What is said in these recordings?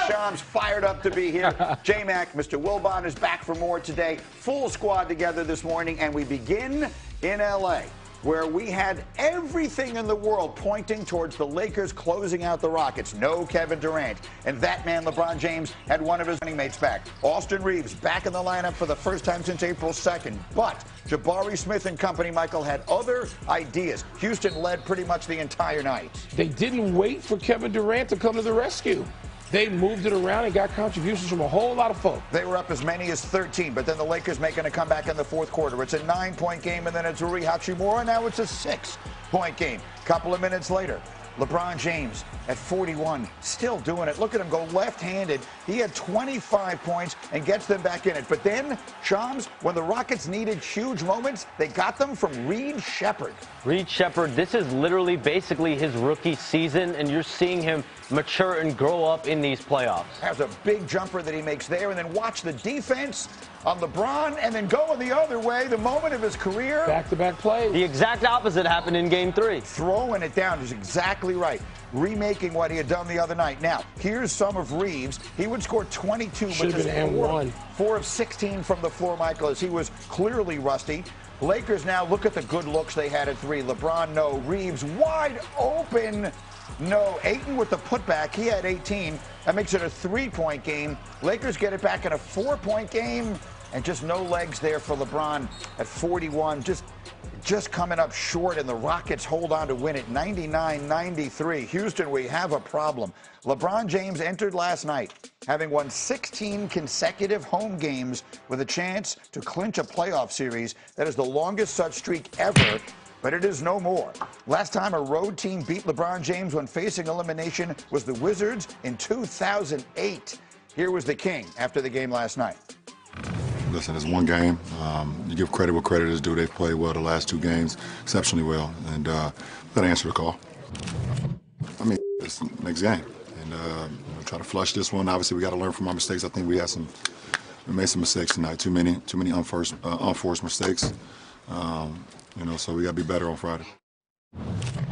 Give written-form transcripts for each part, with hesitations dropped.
Shams fired up to be here. J-Mac, Mr. Wilbon is back for more today. Full squad together this morning, and we begin in L.A., where we had everything in the world pointing towards the Lakers closing out the Rockets. No Kevin Durant. And that man, LeBron James, had one of his running mates back. Austin Reeves back in the lineup for the first time since April 2nd. But Jabari Smith and company, Michael, had other ideas. Houston led pretty much the entire night. They didn't wait for Kevin Durant to come to the rescue. They moved it around and got contributions from a whole lot of folks. They were up as many as 13, but then the Lakers making a comeback in the fourth quarter. It's a 9-point game, and then it's Rui Hachimura. Now it's a 6-point game. Couple of minutes later, LeBron James at 41, still doing it. Look at him go left-handed. He had 25 points and gets them back in it. But then, Shams, when the Rockets needed huge moments, they got them from Reed Sheppard. Reed Sheppard, this is literally basically his rookie season, and you're seeing him mature and grow up in these playoffs. Has a big jumper that he makes there, and then watch the defense on LeBron, and then going the other way, the moment of his career. Back-to-back plays. The exact opposite happened in Game 3. Throwing it down is exactly right. Remaking what he had done the other night. Now, here's some of Reeves. He would score 22, but just 4 of 16 from the floor, Michael, as he was clearly rusty. Lakers now look at the good looks they had at 3. LeBron, no. Reeves wide open. No. Ayton with the putback. He had 18. That makes it a 3-point game. Lakers get it back in a 4-point game. And just no legs there for LeBron at 41. Just coming up short, and the Rockets hold on to win it 99-93. Houston, we have a problem. LeBron James entered last night having won 16 consecutive home games with a chance to clinch a playoff series. That is the longest such streak ever, but it is no more. Last time a road team beat LeBron James when facing elimination was the Wizards in 2008. Here was the King after the game last night. Listen, it's one game. You give credit where credit is due. They've played well the last 2 games, exceptionally well, and got to answer the call. I mean, it's the next game, and we'll try to flush this one. Obviously, we got to learn from our mistakes. I think we made some mistakes tonight. Too many unforced mistakes. So we got to be better on Friday. All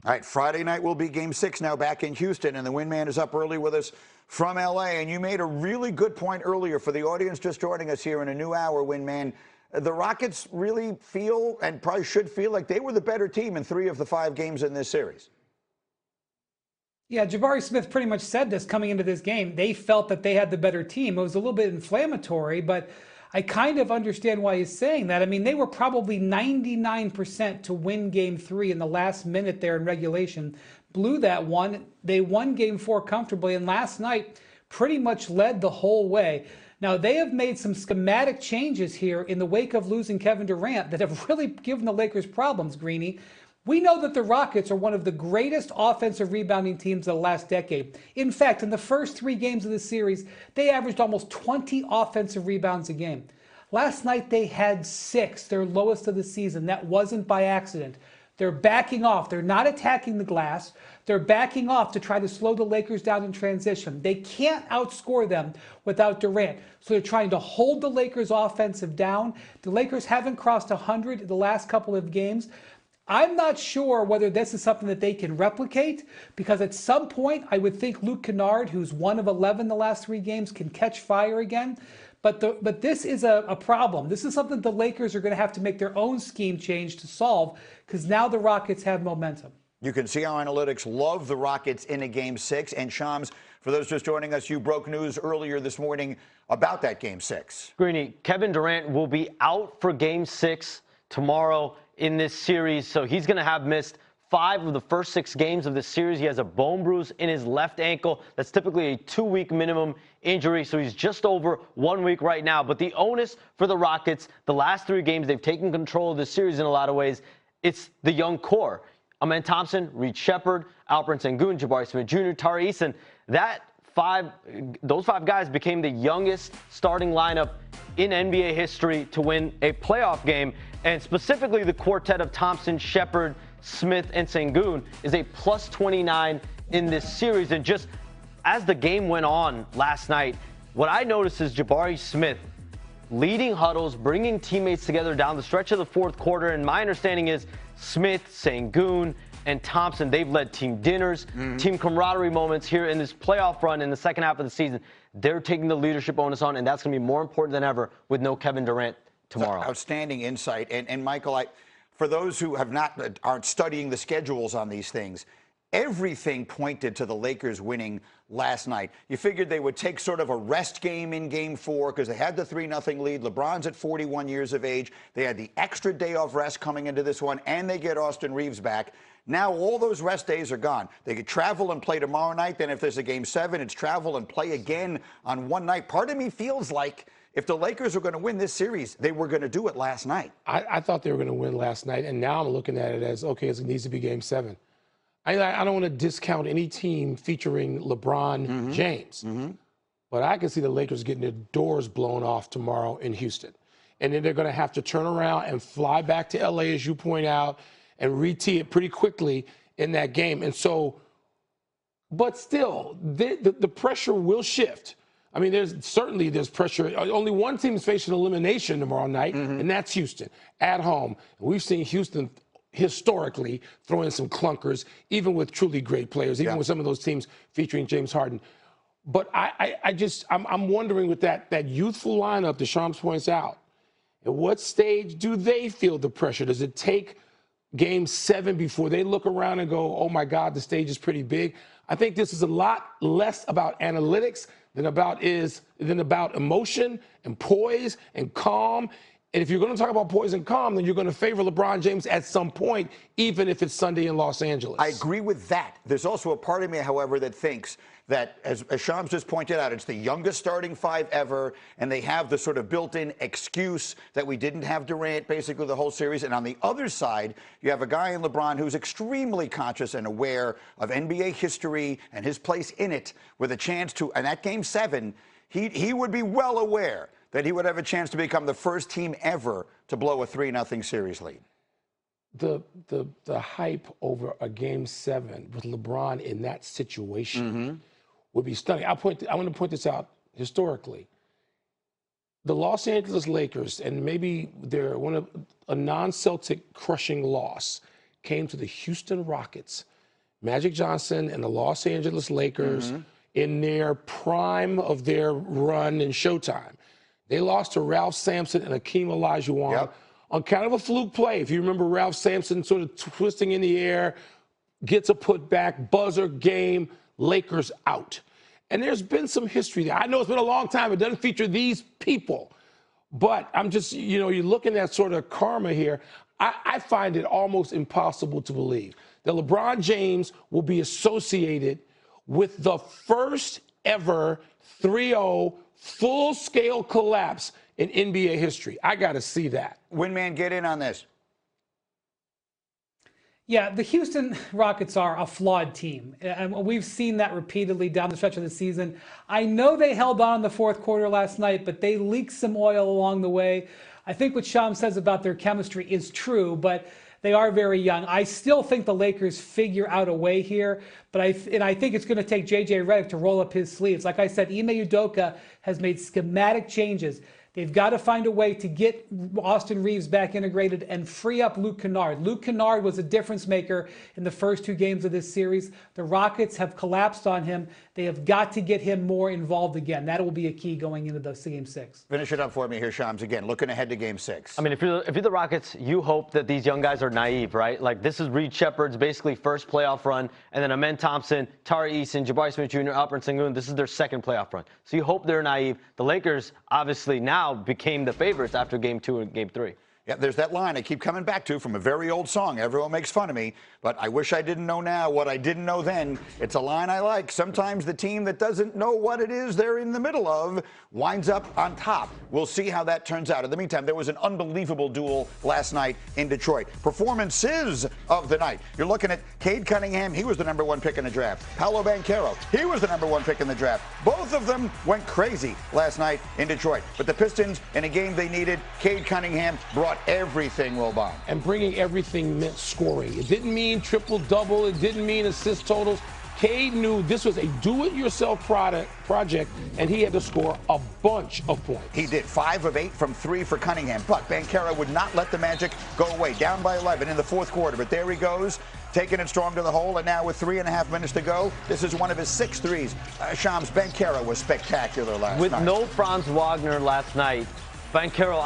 right, Friday night will be Game 6 now back in Houston, and the Windman is up early with us from L.A., and you made a really good point earlier for the audience just joining us here in a new hour, Windman. The Rockets really feel, and probably should feel, like they were the better team in 3 of the 5 games in this series. Yeah, Jabari Smith pretty much said this coming into this game. They felt that they had the better team. It was a little bit inflammatory, but I kind of understand why he's saying that. I mean, they were probably 99% to win Game 3 in the last minute there in regulation. Blew that one. They won Game 4 comfortably, and last night pretty much led the whole way. Now, they have made some schematic changes here in the wake of losing Kevin Durant that have really given the Lakers problems, Greeny. We know that the Rockets are one of the greatest offensive rebounding teams of the last decade. In fact, in the first 3 games of the series, they averaged almost 20 offensive rebounds a game. Last night, they had 6, their lowest of the season. That wasn't by accident. They're backing off. They're not attacking the glass. They're backing off to try to slow the Lakers down in transition. They can't outscore them without Durant. So they're trying to hold the Lakers' offensive down. The Lakers haven't crossed 100 in the last couple of games. I'm not sure whether this is something that they can replicate, because at some point I would think Luke Kennard, who's 1 of 11 the last 3 games, can catch fire again. But this is a problem. This is something the Lakers are going to have to make their own scheme change to solve, because now the Rockets have momentum. You can see how analytics love the Rockets in a Game 6. And Shams, for those just joining us, you broke news earlier this morning about that Game 6. Greeny, Kevin Durant will be out for Game 6 tomorrow in this series, so he's going to have missed 5 of the first 6 games of this series. He has a bone bruise in his left ankle. That's typically a 2-week minimum injury, so he's just over 1 week right now. But the onus for the Rockets, the last 3 games, they've taken control of the series in a lot of ways. It's the young core. Amen Thompson, Reed Sheppard, Alperen Sengun, Jabari Smith Jr., Tari Eason. Those 5 guys became the youngest starting lineup in NBA history to win a playoff game. And specifically the quartet of Thompson, Sheppard, Smith, and Sengun is a plus 29 in this series. And just as the game went on last night, what I noticed is Jabari Smith leading huddles, bringing teammates together down the stretch of the fourth quarter. And my understanding is Smith, Sengun, and Thompson, they've led team dinners, team camaraderie moments here in this playoff run in the second half of the season. They're taking the leadership onus on, and that's going to be more important than ever with no Kevin Durant tomorrow. Outstanding insight. And Michael, for those who aren't studying the schedules on these things, everything pointed to the Lakers winning last night. You figured they would take sort of a rest game in Game 4 because they had the 3-0 lead. LeBron's at 41 years of age. They had the extra day of rest coming into this one, and they get Austin Reeves back. Now all those rest days are gone. They could travel and play tomorrow night. Then if there's a Game 7, it's travel and play again on one night. Part of me feels like if the Lakers are going to win this series, they were going to do it last night. I thought they were going to win last night, and now I'm looking at it as, okay, it needs to be Game 7. I don't want to discount any team featuring LeBron James, but I can see the Lakers getting their doors blown off tomorrow in Houston. And then they're going to have to turn around and fly back to L.A., as you point out, and re-tee it pretty quickly in that game. And so, but still, the pressure will shift. I mean, there's pressure. Only one team is facing elimination tomorrow night, and that's Houston at home. We've seen Houston historically throw in some clunkers, even with truly great players, even with some of those teams featuring James Harden. But I'm wondering with that youthful lineup that Shams points out, at what stage do they feel the pressure? Does it take Game 7 before they look around and go, oh my God, the stage is pretty big? I think this is a lot less about analytics than about emotion and poise and calm. And if you're going to talk about poise and calm, then you're going to favor LeBron James at some point, even if it's Sunday in Los Angeles. I agree with that. There's also a part of me, however, that thinks that, as Shams just pointed out, it's the youngest starting 5 ever, and they have the sort of built-in excuse that we didn't have Durant basically the whole series. And on the other side, you have a guy in LeBron who's extremely conscious and aware of NBA history and his place in it, with a chance to, and at Game 7, he would be well aware that he would have a chance to become the first team ever to blow a 3-0 series lead. The hype over a Game 7 with LeBron in that situation would be stunning. I want to point this out historically. The Los Angeles Lakers, and maybe they're a non-Celtic crushing loss, came to the Houston Rockets. Magic Johnson and the Los Angeles Lakers in their prime of their run in Showtime. They lost to Ralph Sampson and Hakeem Olajuwon on kind of a fluke play. If you remember, Ralph Sampson sort of twisting in the air, gets a putback, buzzer, game, Lakers out. And there's been some history there. I know it's been a long time. It doesn't feature these people. But I'm just, you're looking at sort of karma here. I find it almost impossible to believe that LeBron James will be associated with the first ever 3-0 full-scale collapse in NBA history. I got to see that. Windman, get in on this. Yeah, the Houston Rockets are a flawed team, and we've seen that repeatedly down the stretch of the season. I know they held on in the fourth quarter last night, but they leaked some oil along the way. I think what Shams says about their chemistry is true, but they are very young. I still think the Lakers figure out a way here, but I think it's going to take J.J. Redick to roll up his sleeves. Like I said, Ime Udoka has made schematic changes. They've got to find a way to get Austin Reeves back integrated and free up Luke Kennard. Luke Kennard was a difference maker in the first 2 games of this series. The Rockets have collapsed on him. They have got to get him more involved again. That will be a key going into the Game 6. Finish it up for me here, Shams. Again, looking ahead to Game 6. I mean, if you're the Rockets, you hope that these young guys are naive, right? Like, this is Reed Shepard's basically first playoff run, and then Amen Thompson, Tari Eason, Jabari Smith Jr., Alperen Sengun, this is their second playoff run. So you hope they're naive. The Lakers, obviously, now became the favorites after Game 2 and Game 3. Yeah, there's that line I keep coming back to from a very old song. Everyone makes fun of me, but I wish I didn't know now what I didn't know then. It's a line I like. Sometimes the team that doesn't know what it is they're in the middle of winds up on top. We'll see how that turns out. In the meantime, there was an unbelievable duel last night in Detroit. Performances of the night. You're looking at Cade Cunningham. He was the #1 pick in the draft. Paolo Banchero. He was the #1 pick in the draft. Both of them went crazy last night in Detroit. But the Pistons, in a game they needed, Cade Cunningham brought everything, Wilbon. And bringing everything meant scoring. It didn't mean triple-double. It didn't mean assist totals. Cade knew this was a do-it-yourself project, and he had to score a bunch of points. He did 5 of 8 from 3 for Cunningham, but Banchero would not let the Magic go away. Down by 11 in the fourth quarter, but there he goes, taking it strong to the hole, and now with 3.5 minutes to go, this is one of his 6 threes. Shams, Banchero was spectacular last night. With no Franz Wagner last night, Banchero